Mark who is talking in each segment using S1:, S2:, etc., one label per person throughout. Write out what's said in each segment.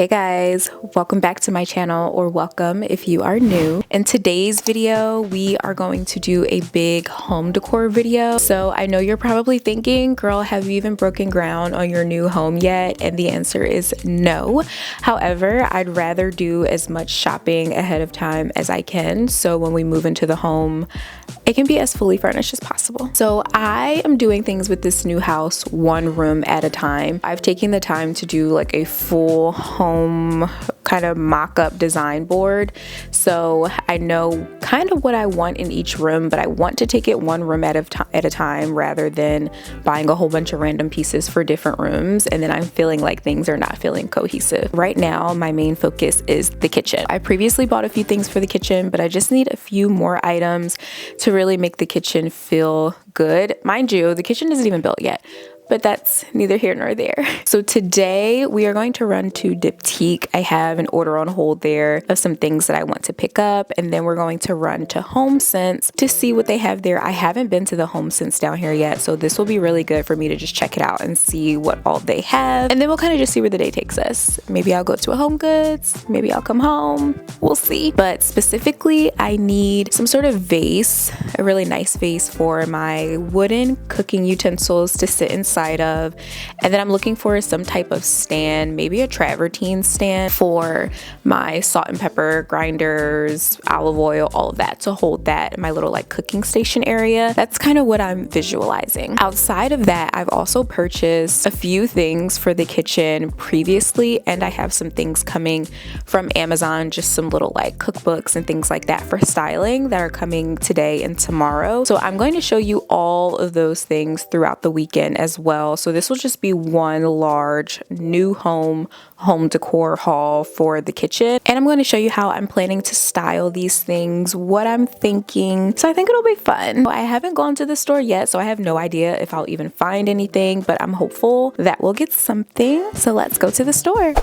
S1: Hey guys, welcome back to my channel, or welcome if you are new. In today's video, we are going to do a big home decor video. So I know you're probably thinking, girl, have you even broken ground on your new home yet? And the answer is no. However, I'd rather do as much shopping ahead of time as I can, so when we move into the home, it can be as fully furnished as possible. So I am doing things with this new house one room at a time. I've taken the time to do like a full home kind of mock-up design board, so I know kind of what I want in each room, but I want to take it one room at a time rather than buying a whole bunch of random pieces for different rooms and then I'm feeling like things are not feeling cohesive. Right now my main focus is the kitchen. I previously bought a few things for the kitchen, but I just need a few more items to really make the kitchen feel good. Mind you, the kitchen isn't even built yet, but that's neither here nor there. So today we are going to run to Diptyque. I have an order on hold there of some things that I want to pick up, and then we're going to run to Homesense to see what they have there. I haven't been to the Homesense down here yet, so this will be really good for me to just check it out and see what all they have, and then we'll kind of just see where the day takes us. Maybe I'll go to a Homegoods, maybe I'll come home, we'll see. But specifically, I need some sort of vase, a really nice vase for my wooden cooking utensils to sit inside of, and then I'm looking for some type of stand, maybe a travertine stand for my salt and pepper grinders, olive oil, all of that, to hold that in my little like cooking station area. That's kind of what I'm visualizing. Outside of that, I've also purchased a few things for the kitchen previously, and I have some things coming from Amazon, just some little like cookbooks and things like that for styling that are coming today and tomorrow. So I'm going to show you all of those things throughout the weekend as well. So this will just be one large new home decor haul for the kitchen, and I'm going to show you how I'm planning to style these things, what I'm thinking. So I think it'll be fun. I haven't gone to the store yet, so I have no idea if I'll even find anything, but I'm hopeful that we'll get something. So let's go to the store.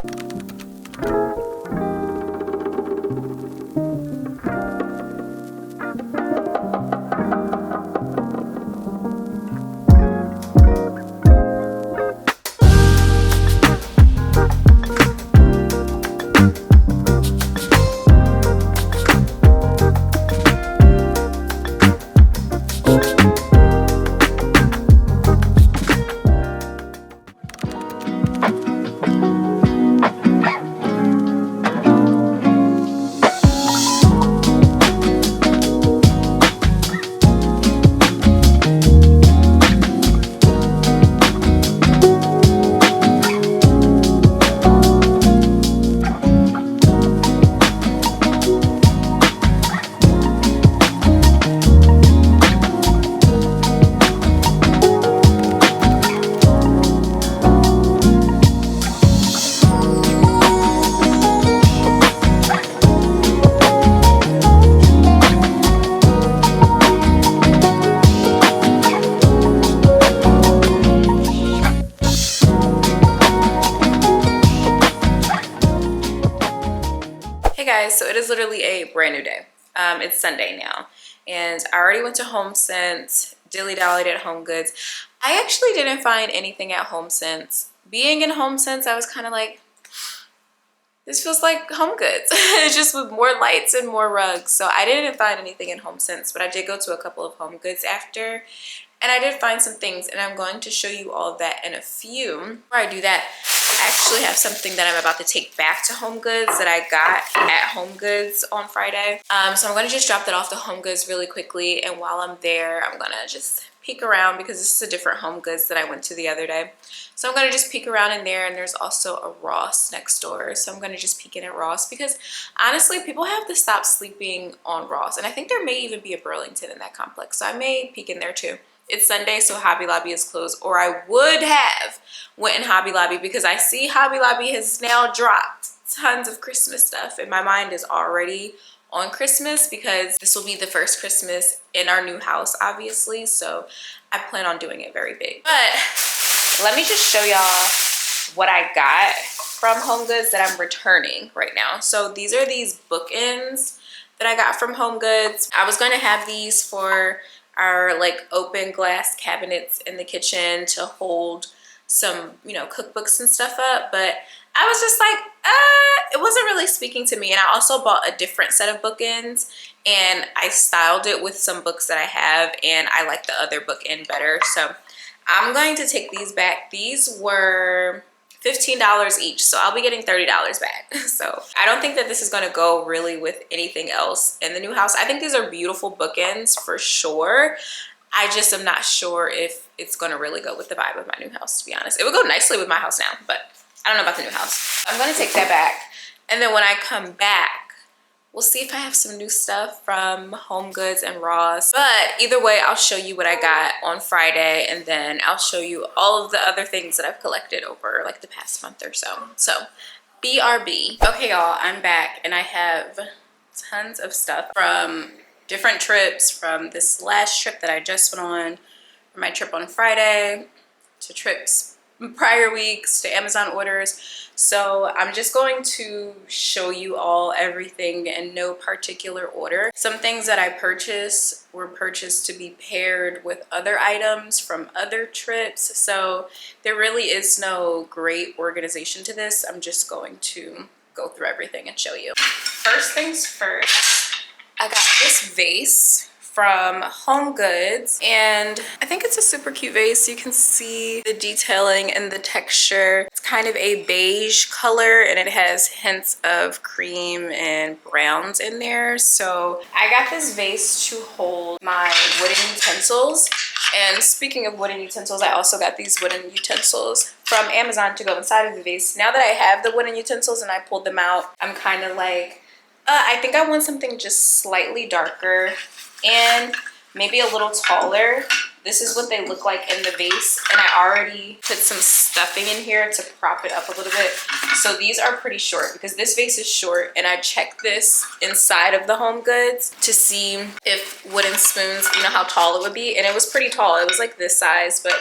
S1: So it is literally a brand new day. It's Sunday now, and I already went to Homesense, dilly-dallied at Homegoods. I actually didn't find anything at Homesense. Being in Homesense, I was kind of like, this feels like Homegoods. It's just with more lights and more rugs. So I didn't find anything in Homesense, but I did go to a couple of Homegoods after, and I did find some things, and I'm going to show you all of that in a few. Before I do that, I actually have something that I'm about to take back to Homegoods that I got at Homegoods on Friday. So I'm going to just drop that off to Homegoods really quickly, and while I'm there, I'm going to just peek around because this is a different Homegoods that I went to the other day. So I'm going to just peek around in there, and there's also a Ross next door. So I'm going to just peek in at Ross because honestly, people have to stop sleeping on Ross, and I think there may even be a Burlington in that complex. So I may peek in there too. It's Sunday, so Hobby Lobby is closed, or I would have went in Hobby Lobby because I see Hobby Lobby has now dropped tons of Christmas stuff, and my mind is already on Christmas because this will be the first Christmas in our new house, obviously, so I plan on doing it very big. But let me just show y'all what I got from Homegoods that I'm returning right now. So these are these bookends that I got from Homegoods. I was going to have these for our like open glass cabinets in the kitchen to hold some, you know, cookbooks and stuff up, but I was just like, it wasn't really speaking to me. And I also bought a different set of bookends and I styled it with some books that I have, and I like the other bookend better. So I'm going to take these back. These were $15 each, so I'll be getting $30 back. So I don't think that this is going to go really with anything else in the new house. I think these are beautiful bookends for sure. I just am not sure if it's going to really go with the vibe of my new house, to be honest. It would go nicely with my house now, but I don't know about the new house. I'm going to take that back, and then when I come back, we'll see if I have some new stuff from Homegoods and Ross. But either way, I'll show you what I got on Friday, and then I'll show you all of the other things that I've collected over like the past month or so. So BRB. Okay, y'all, I'm back, and I have tons of stuff from different trips, from this last trip that I just went on, from my trip on Friday, to trips prior weeks, to Amazon orders. So I'm just going to show you all everything in no particular order. Some things that I purchased were purchased to be paired with other items from other trips. So there really is no great organization to this. I'm just going to go through everything and show you. First things first, I got this vase from Homegoods, and I think it's a super cute vase. You can see the detailing and the texture. It's kind of a beige color, and it has hints of cream and browns in there. So I got this vase to hold my wooden utensils. And speaking of wooden utensils, I also got these wooden utensils from Amazon to go inside of the vase. Now that I have the wooden utensils and I pulled them out, I'm kind of like, I think I want something just slightly darker and maybe a little taller. This is what they look like in the vase, and I already put some stuffing in here to prop it up a little bit. So these are pretty short because this vase is short, and I checked this inside of the Homegoods to see if wooden spoons, you know, how tall it would be, and it was pretty tall. It was like this size, but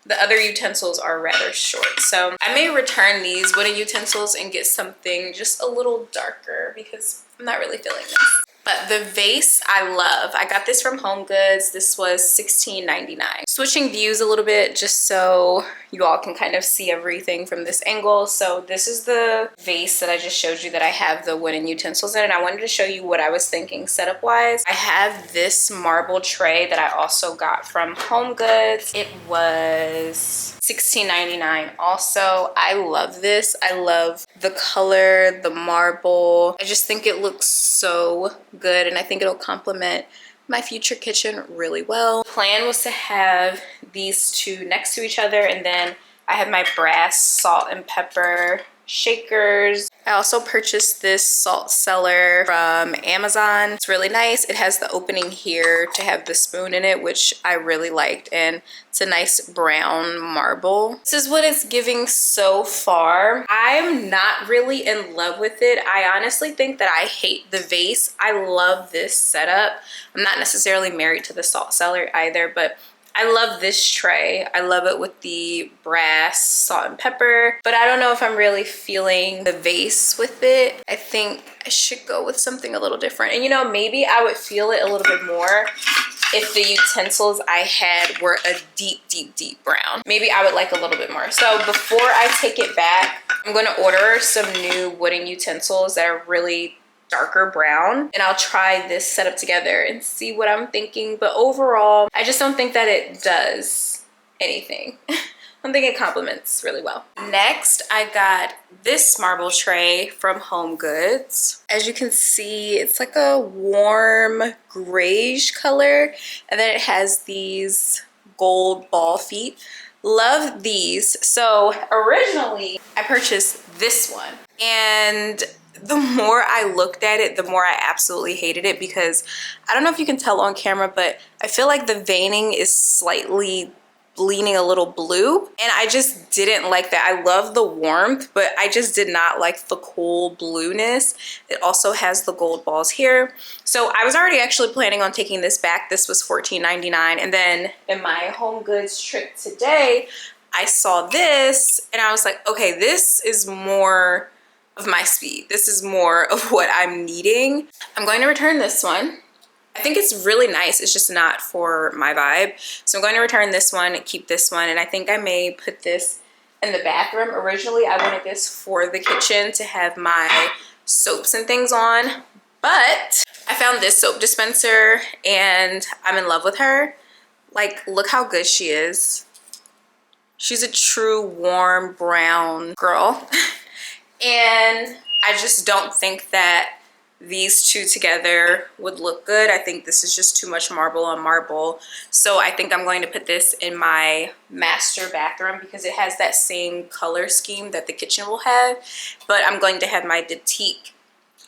S1: the other utensils are rather short. So I may return these wooden utensils and get something just a little darker because I'm not really feeling this. But the vase I love. I got this from Homegoods. This was $16.99. Switching views a little bit just so you all can kind of see everything from this angle. So this is the vase that I just showed you that I have the wooden utensils in, and I wanted to show you what I was thinking setup wise. I have this marble tray that I also got from Homegoods. It was $16.99 also. I love this. I love the color, the marble. I just think it looks so good, and I think it'll complement my future kitchen really well. The plan was to have these two next to each other, and then I have my brass salt and pepper shakers. I also purchased this salt cellar from Amazon. It's really nice. It has the opening here to have the spoon in it, which I really liked, and it's a nice brown marble. This is what it's giving so far. I'm not really in love with it. I honestly think that I hate the vase. I love this setup. I'm not necessarily married to the salt cellar either, but I love this tray. I love it with the brass salt and pepper, but I don't know if I'm really feeling the vase with it. I think I should go with something a little different. And you know, maybe I would feel it a little bit more if the utensils I had were a deep, deep, deep brown. Maybe I would like a little bit more. So before I take it back, I'm gonna order some new wooden utensils that are really darker brown, and I'll try this setup together and see what I'm thinking. But overall, I just don't think that it does anything. I don't think it complements really well. Next, I got this marble tray from Homegoods. As you can see, it's like a warm grayish color, and then it has these gold ball feet. Love these. So originally, I purchased this one, and the more I looked at it, the more I absolutely hated it, because I don't know if you can tell on camera, but I feel like the veining is slightly leaning a little blue, and I just didn't like that. I love the warmth, but I just did not like the cool blueness. It also has the gold balls here. So I was already actually planning on taking this back. This was $14.99, and then in my Homegoods trip today, I saw this and I was like, okay, this is more of my speed. This is more of what I'm needing. I'm going to return this one. I think it's really nice. It's just not for my vibe. So I'm going to return this one and keep this one. And I think I may put this in the bathroom. Originally, I wanted this for the kitchen to have my soaps and things on, but I found this soap dispenser and I'm in love with her. Like, look how good she is. She's a true warm brown girl. And I just don't think that these two together would look good. I think this is just too much marble on marble. So I think I'm going to put this in my master bathroom because it has that same color scheme that the kitchen will have. But I'm going to have my Diptyque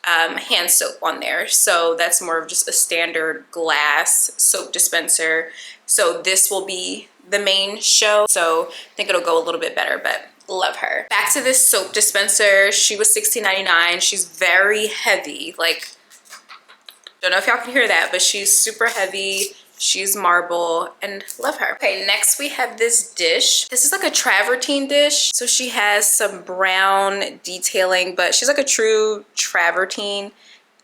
S1: hand soap on there. So that's more of just a standard glass soap dispenser. So this will be the main show. So I think it'll go a little bit better, but love her. Back to this soap dispenser. She was $16.99. She's very heavy. Like, don't know if y'all can hear that, but she's super heavy. She's marble and love her. Okay, next we have this dish. This is like a travertine dish. So she has some brown detailing, but she's like a true travertine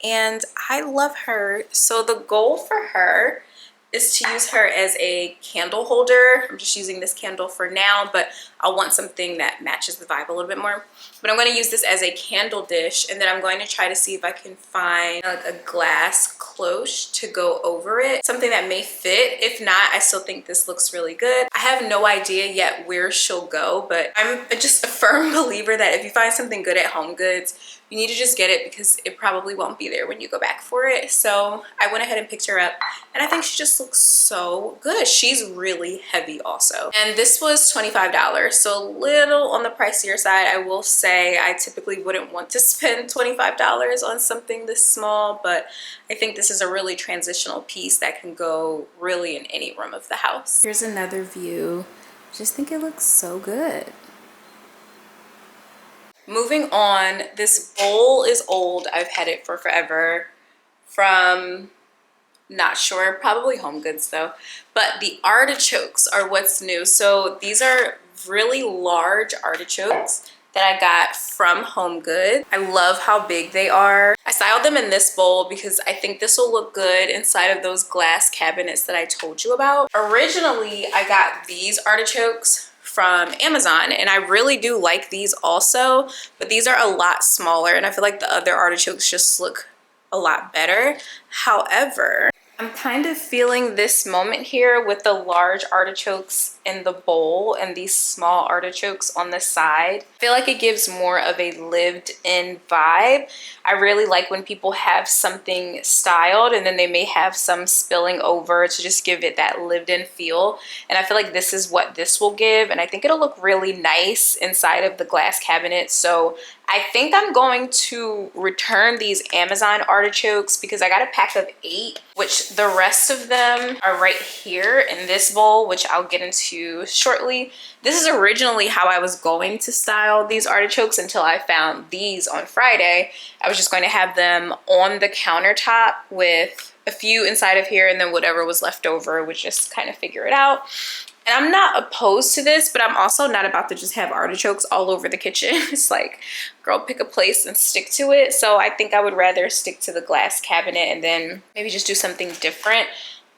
S1: and I love her. So the goal for her is to use her as a candle holder. I'm just using this candle for now, but I want something that matches the vibe a little bit more. But I'm going to use this as a candle dish, and then I'm going to try to see if I can find like a glass cloche to go over it. Something that may fit. If not, I still think this looks really good. I have no idea yet where she'll go, but I'm just a firm believer that if you find something good at HomeGoods, you need to just get it because it probably won't be there when you go back for it. So I went ahead and picked her up and I think she just looks so good. She's really heavy also. And this was $25, so a little on the pricier side. I will say I typically wouldn't want to spend $25 on something this small, but I think this is a really transitional piece that can go really in any room of the house. Here's another view. Just think it looks so good. Moving on, this bowl is old. I've had it for forever from, not sure, probably HomeGoods though. But the artichokes are what's new. So these are really large artichokes that I got from HomeGoods. I love how big they are. I styled them in this bowl because I think this will look good inside of those glass cabinets that I told you about. Originally, I got these artichokes from Amazon and I really do like these also, but these are a lot smaller and I feel like the other artichokes just look a lot better. However, I'm kind of feeling this moment here with the large artichokes in the bowl and these small artichokes on the side. I feel like it gives more of a lived-in vibe. I really like when people have something styled and then they may have some spilling over to just give it that lived-in feel. And I feel like this is what this will give, and I think it'll look really nice inside of the glass cabinet. So I think I'm going to return these Amazon artichokes because I got a pack of 8, which the rest of them are right here in this bowl, which I'll get into shortly. This is originally how I was going to style these artichokes until I found these on Friday. I was just going to have them on the countertop with a few inside of here and then whatever was left over would just kind of figure it out. And I'm not opposed to this, but I'm also not about to just have artichokes all over the kitchen. It's like, girl, pick a place and stick to it. So I think I would rather stick to the glass cabinet and then maybe just do something different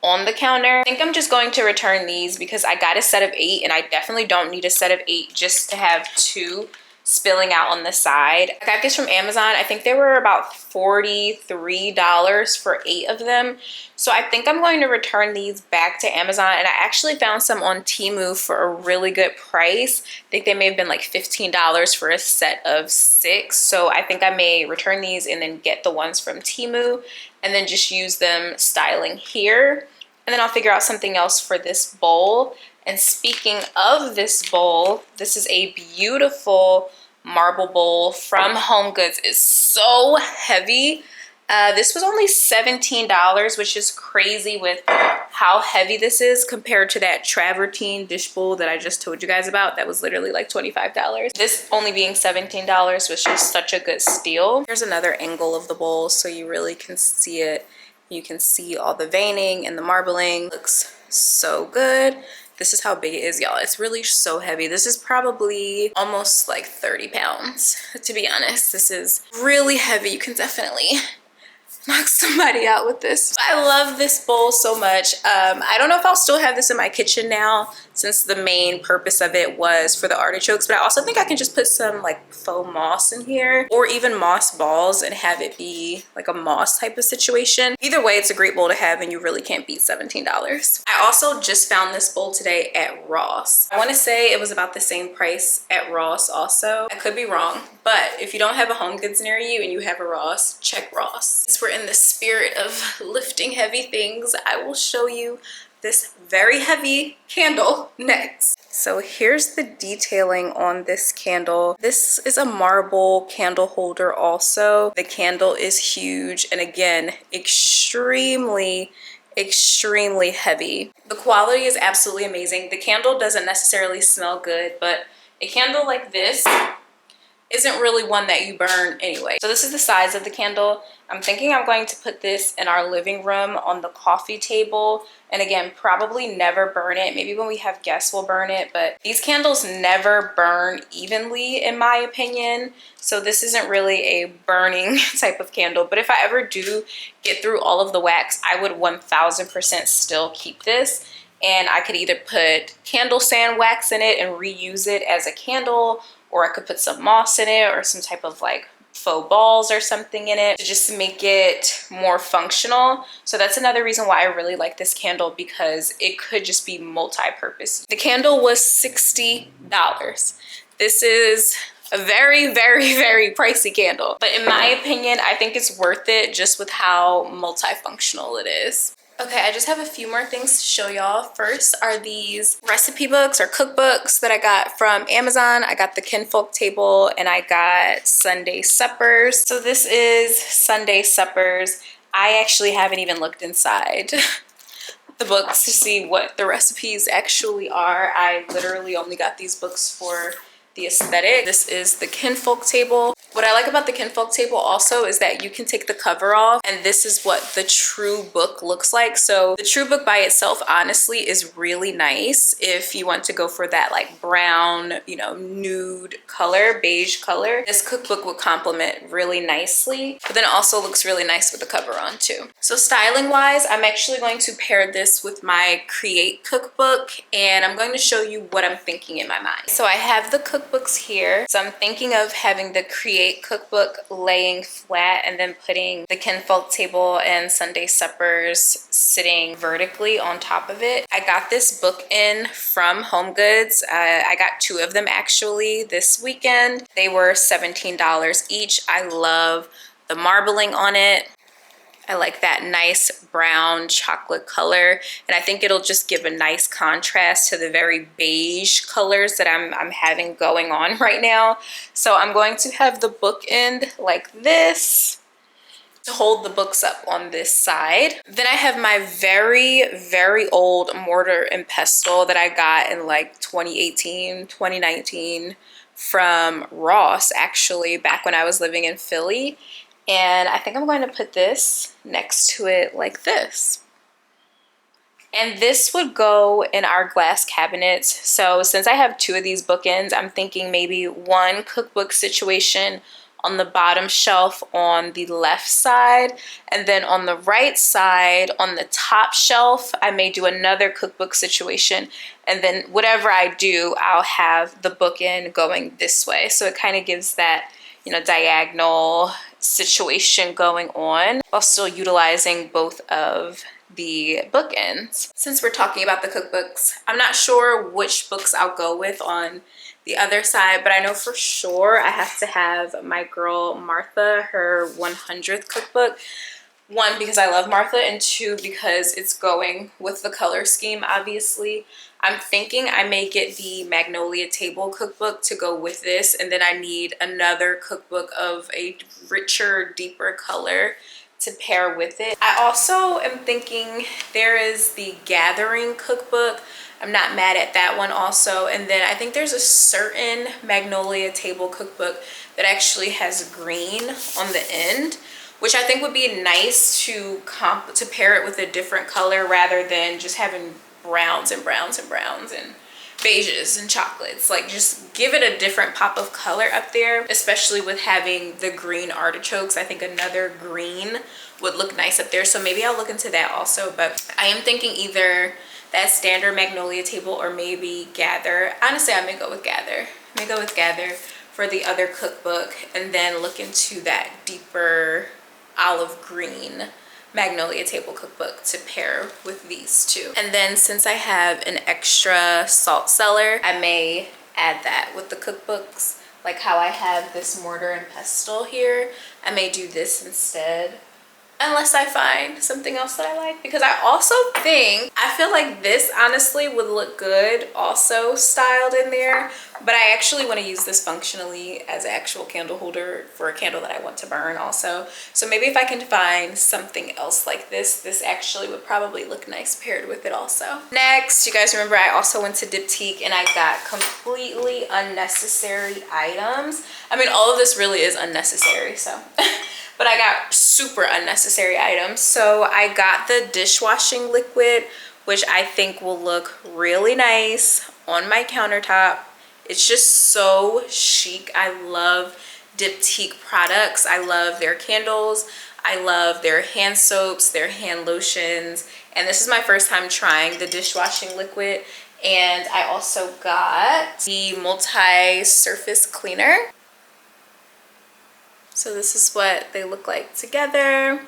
S1: on the counter. I think I'm just going to return these because I got a set of 8 and I definitely don't need a set of 8 just to have 2 spilling out on the side. I got these from Amazon. I think they were about $43 for 8 of them. So I think I'm going to return these back to Amazon, and I actually found some on Temu for a really good price. I think they may have been like $15 for a set of 6. So I think I may return these and then get the ones from Temu and then just use them styling here. And then I'll figure out something else for this bowl. And speaking of this bowl, this is a beautiful marble bowl from HomeGoods. It's so heavy. This was only $17, which is crazy with how heavy this is compared to that travertine dish bowl that I just told you guys about. That was literally like $25. This only being $17 was just such a good steal. Here's another angle of the bowl so you really can see it. You can see all the veining and the marbling. Looks so good. This is how big it is, y'all. It's really so heavy. This is probably almost like 30 pounds, to be honest. This is really heavy. You can definitely knock somebody out with this. I love this bowl so much. I don't know if I'll still have this in my kitchen now since the main purpose of it was for the artichokes, but I also think I can just put some like faux moss in here or even moss balls and have it be like a moss type of situation. Either way, it's a great bowl to have and you really can't beat $17. I also just found this bowl today at Ross. I want to say it was about the same price at Ross also. I could be wrong, but if you don't have a Homegoods near you and you have a Ross, check Ross. Since we're in the spirit of lifting heavy things, I will show you this very heavy candle next. So here's the detailing on this candle. This is a marble candle holder also. The candle is huge and again, extremely heavy. The quality is absolutely amazing. The candle doesn't necessarily smell good, but a candle like this isn't really one that you burn anyway. So this is the size of the candle. I'm thinking I'm going to put this in our living room on the coffee table. And again, probably never burn it. Maybe when we have guests, we'll burn it. But these candles never burn evenly, in my opinion. So this isn't really a burning type of candle. But if I ever do get through all of the wax, I would 1000% still keep this. And I could either put candle sand wax in it and reuse it as a candle, or I could put some moss in it or some type of like faux balls or something in it to just make it more functional. So that's another reason why I really like this candle, because it could just be multi-purpose. The candle was $60. This is a very pricey candle, but in my opinion, I think it's worth it just with how multifunctional it is. Okay, I just have a few more things to show y'all. First are these recipe books or cookbooks that I got from Amazon. I got the Kinfolk Table and I got Sunday Suppers. So this is Sunday Suppers. I actually haven't even looked inside the books to see what the recipes actually are. I literally only got these books for the aesthetic. This is the Kinfolk Table. What I like about the Kinfolk Table also is that you can take the cover off and this is what the true book looks like. So the true book by itself honestly is really nice if you want to go for that like brown, you know, nude color, beige color. This cookbook would complement really nicely, but then it also looks really nice with the cover on too. So styling wise, I'm actually going to pair this with my Create cookbook and I'm going to show you what I'm thinking in my mind. So I have the cookbooks here. So I'm thinking of having the Create cookbook laying flat and then putting the Kinfolk Table and Sunday Suppers sitting vertically on top of it. I got this book in from Homegoods. I got 2 of them actually this weekend. They were $17 each. I love the marbling on it. I like that nice brown chocolate color, and I think it'll just give a nice contrast to the very beige colors that I'm having going on right now. So I'm going to have the bookend like this to hold the books up on this side. Then I have my very old mortar and pestle that I got in like 2018, 2019 from Ross, actually, back when I was living in Philly. And I think I'm going to put this next to it like this. And this would go in our glass cabinets. So since I have 2 of these bookends, I'm thinking maybe one cookbook situation on the bottom shelf on the left side. And then on the right side, on the top shelf, I may do another cookbook situation. And then whatever I do, I'll have the bookend going this way. So it kind of gives that, you know, diagonal situation going on while still utilizing both of the bookends. Since we're talking about the cookbooks, I'm not sure which books I'll go with on the other side, but I know for sure I have to have my girl Martha, her 100th cookbook. 1, because I love Martha, and 2, because it's going with the color scheme, obviously. I'm thinking I may get the Magnolia Table cookbook to go with this, and then I need another cookbook of a richer, deeper color to pair with it. I also am thinking there is the Gathering cookbook. I'm not mad at that one also. And then I think there's a certain Magnolia Table cookbook that actually has green on the end, which I think would be nice to pair it with a different color rather than just having browns and browns and browns and beiges and chocolates. Like, just give it a different pop of color up there, especially with having the green artichokes. I think another green would look nice up there, so maybe I'll look into that also. But I am thinking either that standard magnolia table or maybe Gather. Honestly, I may go with Gather. I may go with Gather for the other cookbook, and then look into that deeper olive green magnolia table cookbook to pair with these two. And then since I have an extra salt cellar, I may add that with the cookbooks, like how I have this mortar and pestle here. I may do this instead, unless I find something else that I like, because I also think, I feel like this honestly would look good also styled in there, but I actually want to use this functionally as an actual candle holder for a candle that I want to burn also. So maybe if I can find something else like this, this actually would probably look nice paired with it also. Next, you guys remember I also went to Diptyque and I got completely unnecessary items. I mean, all of this really is unnecessary, so but I got super unnecessary items. So I got the dishwashing liquid, which I think will look really nice on my countertop. It's just so chic. I love Diptyque products. I love their candles. I love their hand soaps, their hand lotions. And this is my first time trying the dishwashing liquid. And I also got the multi-surface cleaner. So this is what they look like together.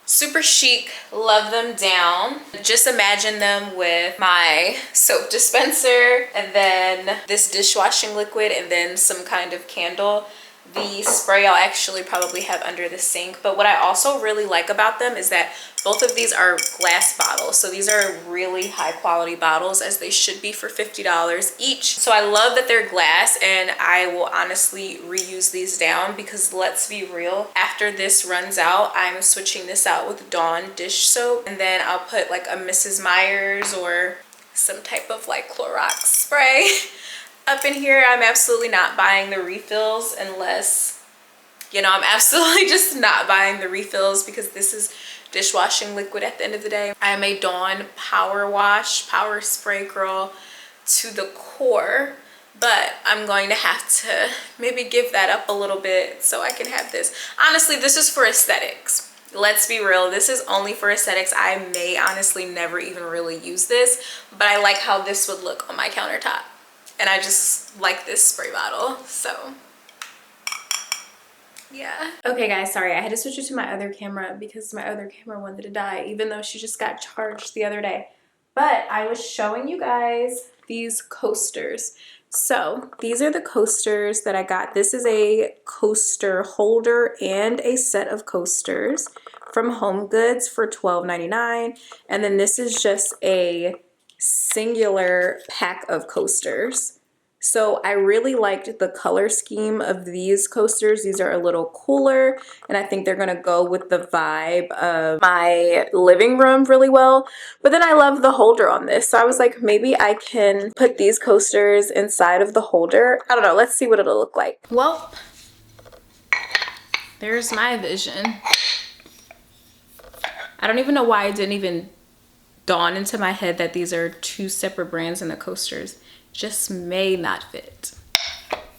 S1: Super chic, love them down. Just imagine them with my soap dispenser and then this dishwashing liquid and then some kind of candle. The spray I'll actually probably have under the sink, but what I also really like about them is that both of these are glass bottles. So these are really high quality bottles, as they should be, for $50 each. So I love that they're glass, and I will honestly reuse these down, because let's be real, after this runs out, I'm switching this out with Dawn dish soap, and then I'll put like a Mrs. Meyer's or some type of like Clorox spray up in here. I'm absolutely not buying the refills unless, you know, I'm absolutely just not buying the refills, because this is dishwashing liquid at the end of the day. I am a Dawn power wash, power spray girl to the core, but I'm going to have to maybe give that up a little bit so I can have this. Honestly, this is for aesthetics. Let's be real, this is only for aesthetics. I may honestly never even really use this, but I like how this would look on my countertop. And I just like this spray bottle, so yeah. Okay guys, sorry, I had to switch it to my other camera because my other camera wanted to die, even though she just got charged the other day. But I was showing you guys these coasters. So these are the coasters that I got. This is a coaster holder and a set of coasters from Homegoods for $12.99. And then this is just a singular pack of coasters. So I really liked the color scheme of these coasters. These are a little cooler, and I think they're gonna go with the vibe of my living room really well. But then I love the holder on this, so I was like, maybe I can put these coasters inside of the holder. I don't know, let's see what it'll look like. Well, there's my vision. I don't even know why it didn't even dawn into my head that these are two separate brands in the coasters. Just may not fit.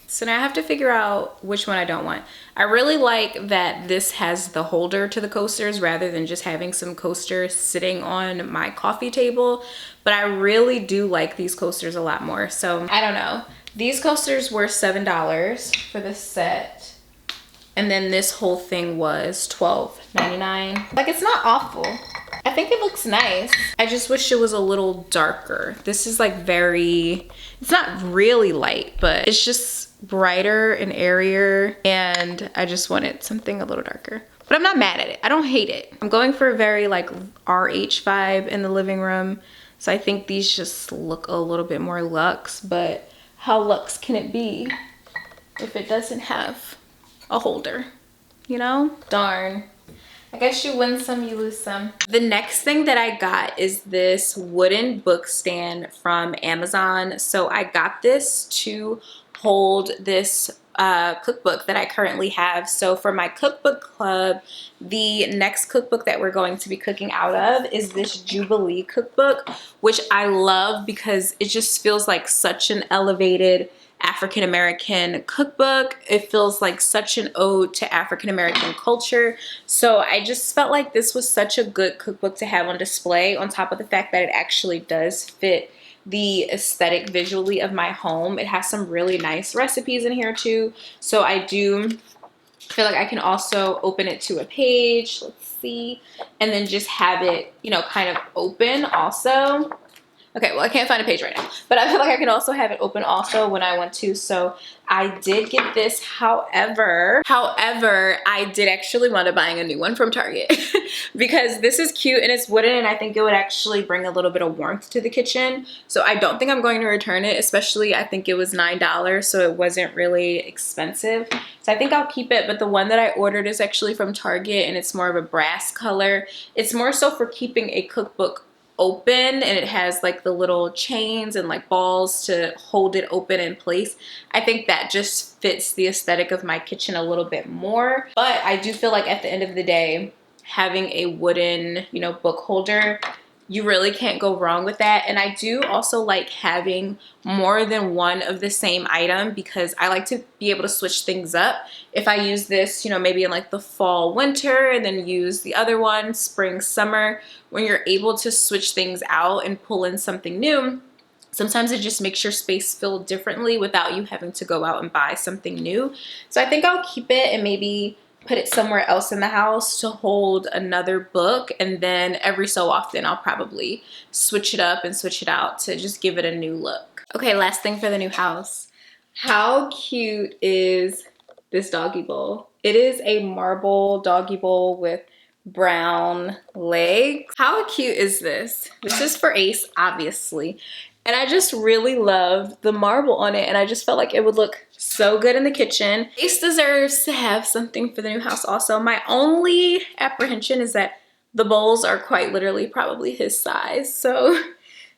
S1: So now I have to figure out which one I don't want. I really like that this has the holder to the coasters rather than just having some coasters sitting on my coffee table. But I really do like these coasters a lot more. So I don't know. These coasters were $7 for the set. And then this whole thing was $12.99. Like, it's not awful. I think it looks nice. I just wish it was a little darker. This is like very, it's not really light, but it's just brighter and airier, and I just wanted something a little darker. But I'm not mad at it. I don't hate it. I'm going for a very like RH vibe in the living room. So I think these just look a little bit more luxe, but how luxe can it be if it doesn't have a holder, you know? Darn. I guess you win some, you lose some. The next thing that I got is this wooden book stand from Amazon. So I got this to hold this cookbook that I currently have. So for my cookbook club, the next cookbook that we're going to be cooking out of is this Jubilee cookbook, which I love because it just feels like such an elevated African-American cookbook. It feels like such an ode to African-American culture. So I just felt like this was such a good cookbook to have on display, on top of the fact that it actually does fit the aesthetic visually of my home. It has some really nice recipes in here too. So I do feel like I can also open it to a page, let's see, and then just have it, you know, kind of open also. Okay, well, I can't find a page right now, but I feel like I can also have it open also when I want to. So I did get this. However, I did actually wind up buying a new one from Target because this is cute and it's wooden, and I think it would actually bring a little bit of warmth to the kitchen. So I don't think I'm going to return it, especially I think it was $9, so it wasn't really expensive. So I think I'll keep it, but the one that I ordered is actually from Target and it's more of a brass color. It's more so for keeping a cookbook open, and it has like the little chains and like balls to hold it open in place. I think that just fits the aesthetic of my kitchen a little bit more. But I do feel like at the end of the day, having a wooden, you know, book holder, you really can't go wrong with that. And I do also like having more than one of the same item because I like to be able to switch things up. If I use this, you know, maybe in like the fall, winter, and then use the other one, spring, summer, when you're able to switch things out and pull in something new, sometimes it just makes your space feel differently without you having to go out and buy something new. So I think I'll keep it and maybe put it somewhere else in the house to hold another book, and then every so often I'll probably switch it up and switch it out to just give it a new look. Okay, last thing for the new house. How cute is this doggy bowl? It is a marble doggy bowl with brown legs. How cute is this? This is for Ace, obviously. And I just really love the marble on it, and I just felt like it would look so good in the kitchen. Ace deserves to have something for the new house also. My only apprehension is that the bowls are quite literally probably his size. So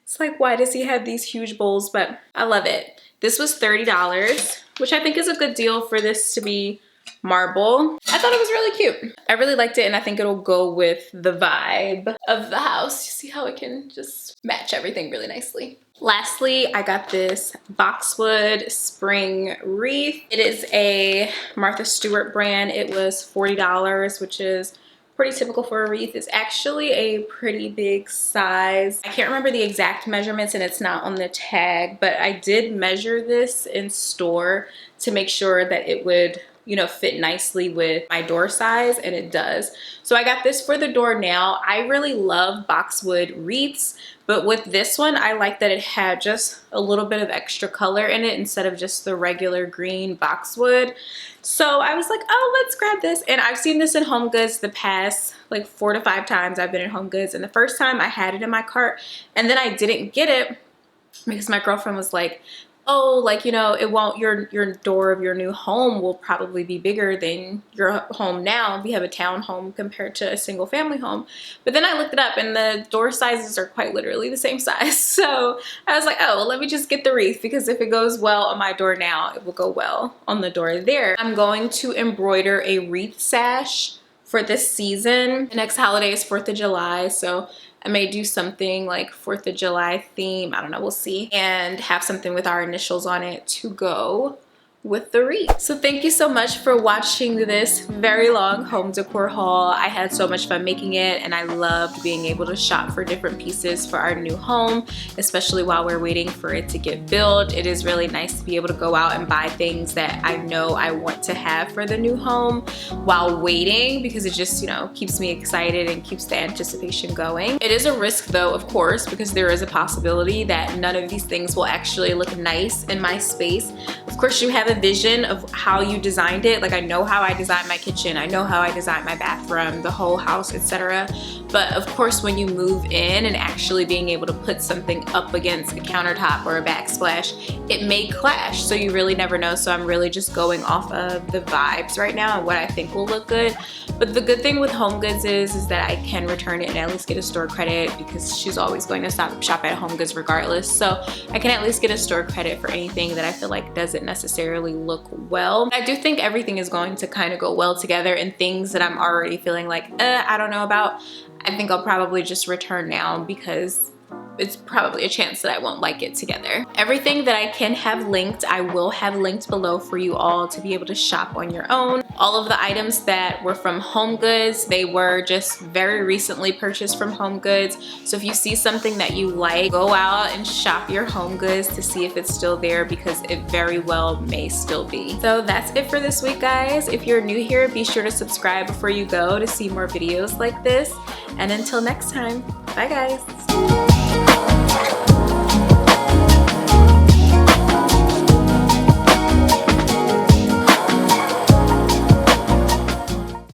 S1: it's like, why does he have these huge bowls? But I love it. This was $30, which I think is a good deal for this to be marble. I thought it was really cute. I really liked it, and I think it'll go with the vibe of the house. You see how it can just match everything really nicely. Lastly, I got this boxwood spring wreath. It is a Martha Stewart brand. It was $40, which is pretty typical for a wreath. It's actually a pretty big size. I can't remember the exact measurements and it's not on the tag, but I did measure this in store to make sure that it would, you know, fit nicely with my door size, and it does. So I got this for the door now. I really love boxwood wreaths, but with this one, I like that it had just a little bit of extra color in it instead of just the regular green boxwood. So I was like, oh, let's grab this. And I've seen this in Homegoods the past like 4 to 5 times I've been in Homegoods. And the first time I had it in my cart, and then I didn't get it because my girlfriend was like, oh, like, you know, it won't, your door of your new home will probably be bigger than your home now. We have a town home compared to a single family home. But then I looked it up and the door sizes are quite literally the same size. So I was like, oh, well, let me just get the wreath, because if it goes well on my door now, it will go well on the door there. I'm going to embroider a wreath sash for this season. The next holiday is 4th of July. So I may do something like 4th of July theme. I don't know, we'll see. And have something with our initials on it to go with the wreath. So thank you so much for watching this very long home decor haul. I had so much fun making it, and I loved being able to shop for different pieces for our new home, especially while we're waiting for it to get built. It is really nice to be able to go out and buy things that I know I want to have for the new home while waiting, because it just, you know, keeps me excited and keeps the anticipation going. It is a risk though, of course, because there is a possibility that none of these things will actually look nice in my space. Of course, you have a vision of how you designed it. Like, I know how I designed my kitchen, I know how I designed my bathroom, the whole house, etc. But of course, when you move in and actually being able to put something up against a countertop or a backsplash, it may clash. So you really never know. So I'm really just going off of the vibes right now and what I think will look good. But the good thing with Homegoods is that I can return it and at least get a store credit, because she's always going to shop at Homegoods regardless. So I can at least get a store credit for anything that I feel like doesn't necessarily necessarily look well. I do think everything is going to kind of go well together, and things that I'm already feeling like, I don't know about, I think I'll probably just return now because it's probably a chance that I won't like it together. Everything that I can have linked, I will have linked below for you all to be able to shop on your own. All of the items that were from Homegoods, they were just very recently purchased from Homegoods. So if you see something that you like, go out and shop your Homegoods to see if it's still there, because it very well may still be. So that's it for this week, guys. If you're new here, be sure to subscribe before you go to see more videos like this. And until next time, bye guys.